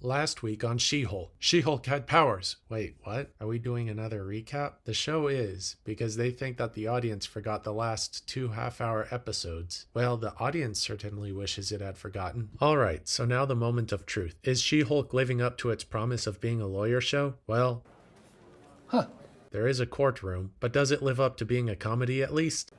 Last week on She-Hulk. She-Hulk had powers. Wait, what? Are we doing another recap? The show is, because they think that the audience forgot the last 2 half-hour episodes. Well, the audience certainly wishes it had forgotten. Alright, so now the moment of truth. Is She-Hulk living up to its promise of being a lawyer show? Well, there is a courtroom, but does it live up to being a comedy at least?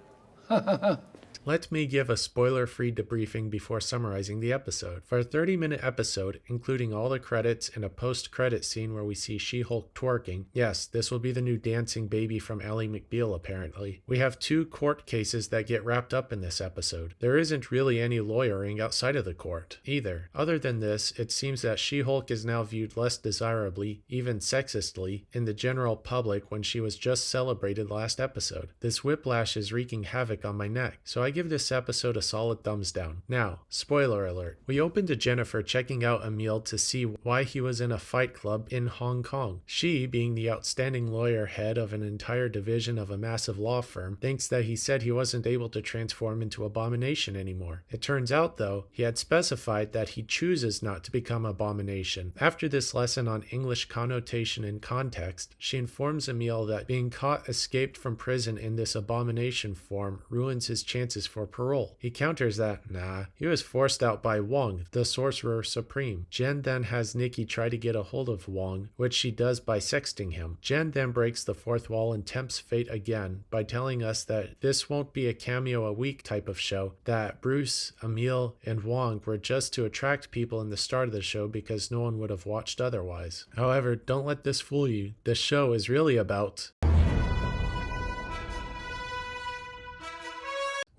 Let me give a spoiler-free debriefing before summarizing the episode. For a 30-minute episode, including all the credits and a post-credit scene where we see She-Hulk twerking, yes, this will be the new dancing baby from Ally McBeal apparently, we have 2 court cases that get wrapped up in this episode. There isn't really any lawyering outside of the court, either. Other than this, it seems that She-Hulk is now viewed less desirably, even sexistly, in the general public when she was just celebrated last episode. This whiplash is wreaking havoc on my neck, so I give this episode a solid thumbs down. Now, spoiler alert. We open to Jennifer checking out Emil to see why he was in a fight club in Hong Kong. She, being the outstanding lawyer head of an entire division of a massive law firm, thinks that he said he wasn't able to transform into Abomination anymore. It turns out, though, he had specified that he chooses not to become Abomination. After this lesson on English connotation and context, she informs Emil that being caught escaped from prison in this Abomination form ruins his chances for parole. He counters that, nah, he was forced out by Wong, the Sorcerer Supreme. Jen then has Nikki try to get a hold of Wong, which she does by sexting him. Jen then breaks the fourth wall and tempts fate again by telling us that this won't be a cameo a week type of show, that Bruce, Emil, and Wong were just to attract people in the start of the show because no one would have watched otherwise. However, don't let this fool you. This show is really about...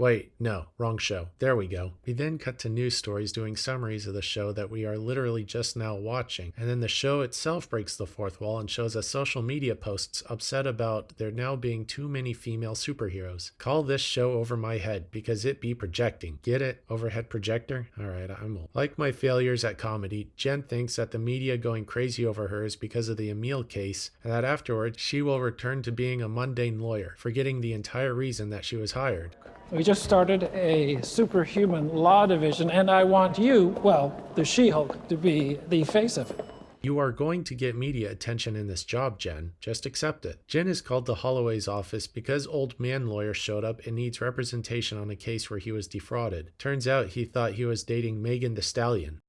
Wait, no, wrong show. There we go. We then cut to news stories doing summaries of the show that we are literally just now watching, and then the show itself breaks the fourth wall and shows us social media posts upset about there now being too many female superheroes. Call this show Over My Head because it be projecting. Get it? Overhead projector? Alright, I'm old. Like my failures at comedy, Jen thinks that the media going crazy over her is because of the Emil case, and that afterwards she will return to being a mundane lawyer, forgetting the entire reason that she was hired. We just started a superhuman law division, and I want you, well, the She-Hulk, to be the face of it. You are going to get media attention in this job, Jen. Just accept it. Jen is called to Holloway's office because old man lawyer showed up and needs representation on a case where he was defrauded. Turns out he thought he was dating Megan Thee Stallion.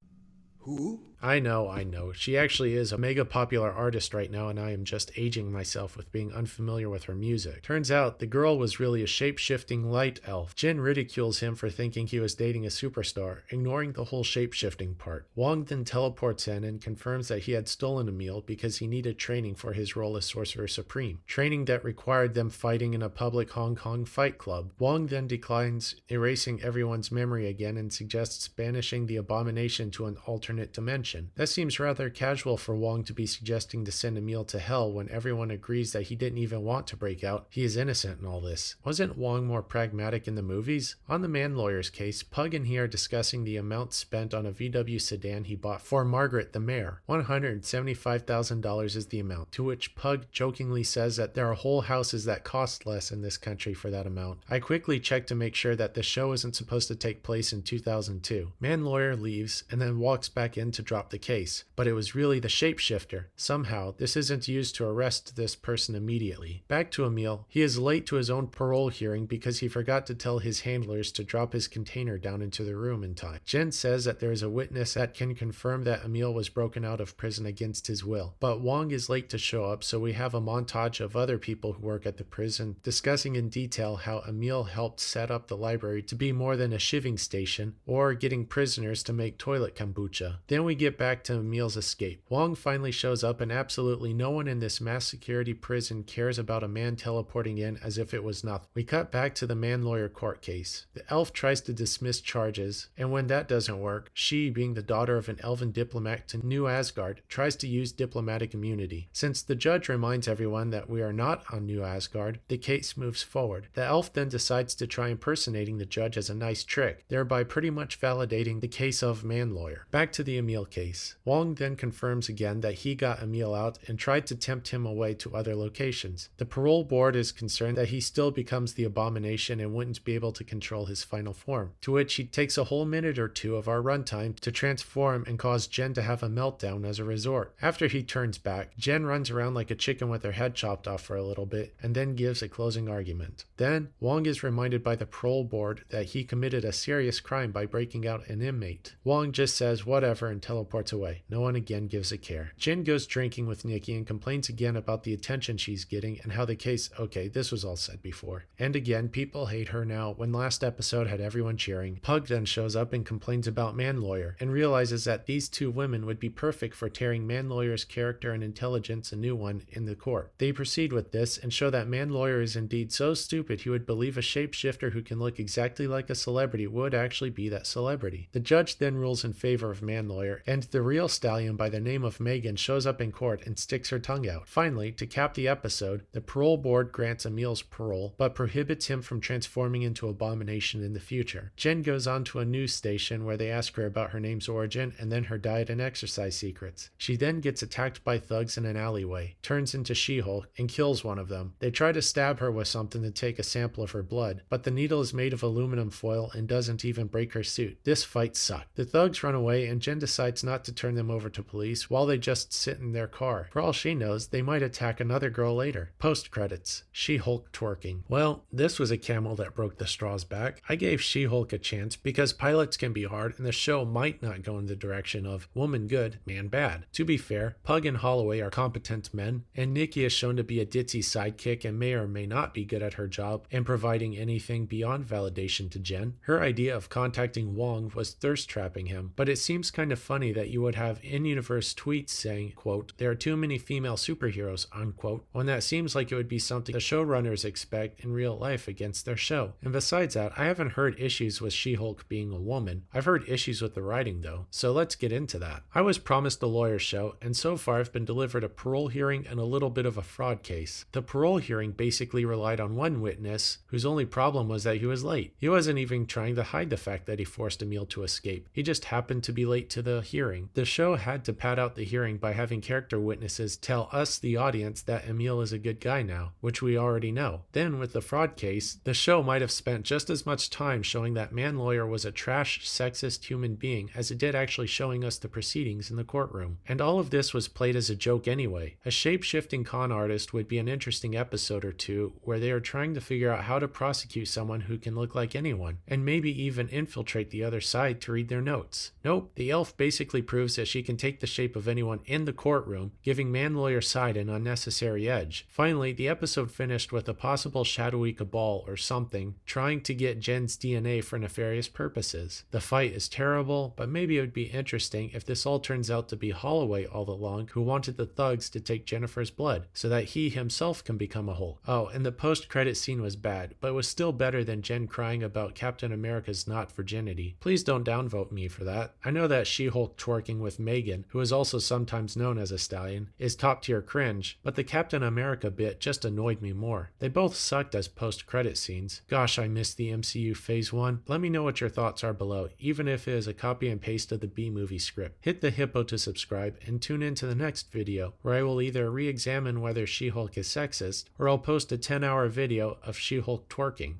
Who? I know. She actually is a mega popular artist right now, and I am just aging myself with being unfamiliar with her music. Turns out the girl was really a shape-shifting light elf. Jin ridicules him for thinking he was dating a superstar, ignoring the whole shape-shifting part. Wong then teleports in and confirms that he had stolen Emil because he needed training for his role as Sorcerer Supreme. Training that required them fighting in a public Hong Kong fight club. Wong then declines erasing everyone's memory again and suggests banishing the Abomination to an alternate dimension. That seems rather casual for Wong to be suggesting to send Emil to hell when everyone agrees that he didn't even want to break out. He is innocent in all this. Wasn't Wong more pragmatic in the movies? On the man lawyer's case, Pug and he are discussing the amount spent on a VW sedan he bought for Margaret the mayor. $175,000 is the amount, to which Pug jokingly says that there are whole houses that cost less in this country for that amount. I quickly check to make sure that the show isn't supposed to take place in 2002. Man lawyer leaves and then walks back in to drop the case, but it was really the shapeshifter. Somehow, this isn't used to arrest this person immediately. Back to Emil, he is late to his own parole hearing because he forgot to tell his handlers to drop his container down into the room in time. Jen says that there is a witness that can confirm that Emil was broken out of prison against his will, but Wong is late to show up, so we have a montage of other people who work at the prison discussing in detail how Emil helped set up the library to be more than a shiving station or getting prisoners to make toilet kombucha. Then we get back to Emil's escape. Wong finally shows up and absolutely no one in this mass security prison cares about a man teleporting in as if it was nothing. We cut back to the man lawyer court case. The elf tries to dismiss charges, and when that doesn't work, she, being the daughter of an elven diplomat to New Asgard, tries to use diplomatic immunity. Since the judge reminds everyone that we are not on New Asgard, the case moves forward. The elf then decides to try impersonating the judge as a nice trick, thereby pretty much validating the case of man lawyer. Back to the Emil case. case. Wong then confirms again that he got Emil out and tried to tempt him away to other locations. The parole board is concerned that he still becomes the abomination and wouldn't be able to control his final form, to which he takes a whole minute or two of our runtime to transform and cause Jen to have a meltdown as a resort. After he turns back, Jen runs around like a chicken with her head chopped off for a little bit and then gives a closing argument. Then, Wong is reminded by the parole board that he committed a serious crime by breaking out an inmate. Wong just says whatever and teleports away. No one again gives a care. Jen goes drinking with Nikki and complains again about the attention she's getting and how the case, okay, this was all said before. And again, people hate her now when last episode had everyone cheering. Pug then shows up and complains about Man Lawyer and realizes that these two women would be perfect for tearing Man Lawyer's character and intelligence a new one in the court. They proceed with this and show that Man Lawyer is indeed so stupid he would believe a shapeshifter who can look exactly like a celebrity would actually be that celebrity. The judge then rules in favor of Man Lawyer, and the real stallion by the name of Megan shows up in court and sticks her tongue out. Finally, to cap the episode, the parole board grants Emil's parole, but prohibits him from transforming into Abomination in the future. Jen goes on to a news station where they ask her about her name's origin and then her diet and exercise secrets. She then gets attacked by thugs in an alleyway, turns into She-Hulk, and kills one of them. They try to stab her with something to take a sample of her blood, but the needle is made of aluminum foil and doesn't even break her suit. This fight sucked. The thugs run away and Jen decides not to turn them over to police while they just sit in their car. For all she knows, they might attack another girl later. Post credits. She-Hulk twerking. Well, this was a camel that broke the straw's back. I gave She-Hulk a chance because pilots can be hard and the show might not go in the direction of woman good, man bad. To be fair, Pug and Holloway are competent men, and Nikki is shown to be a ditzy sidekick and may or may not be good at her job and providing anything beyond validation to Jen. Her idea of contacting Wong was thirst trapping him, but it seems kind of funny that you would have in-universe tweets saying, quote, there are too many female superheroes, unquote, when that seems like it would be something the showrunners expect in real life against their show. And besides that, I haven't heard issues with She-Hulk being a woman. I've heard issues with the writing though, so let's get into that. I was promised a lawyer show, and so far I've been delivered a parole hearing and a little bit of a fraud case. The parole hearing basically relied on one witness whose only problem was that he was late. He wasn't even trying to hide the fact that he forced Emil to escape. He just happened to be late to the hearing. The show had to pad out the hearing by having character witnesses tell us, the audience, that Emil is a good guy now, which we already know. Then with the fraud case, the show might have spent just as much time showing that Man Lawyer was a trash, sexist human being as it did actually showing us the proceedings in the courtroom. And all of this was played as a joke anyway. A shape-shifting con artist would be an interesting episode or two where they are trying to figure out how to prosecute someone who can look like anyone, and maybe even infiltrate the other side to read their notes. Nope, the elf basically proves that she can take the shape of anyone in the courtroom, giving Man Lawyer's side an unnecessary edge. Finally, the episode finished with a possible shadowy cabal or something trying to get Jen's DNA for nefarious purposes. The fight is terrible, but maybe it would be interesting if this all turns out to be Holloway all along who wanted the thugs to take Jennifer's blood so that he himself can become a Hulk. Oh, and the post-credit scene was bad, but was still better than Jen crying about Captain America's not virginity. Please don't downvote me for that. I know that She-Hulk twerking with Megan, who is also sometimes known as a stallion, is top tier cringe, but the Captain America bit just annoyed me more. They both sucked as post-credit scenes. Gosh, I missed the MCU Phase 1. Let me know what your thoughts are below, even if it is a copy and paste of the B-movie script. Hit the hippo to subscribe and tune in to the next video where I will either re-examine whether She-Hulk is sexist or I'll post a 10-hour video of She-Hulk twerking.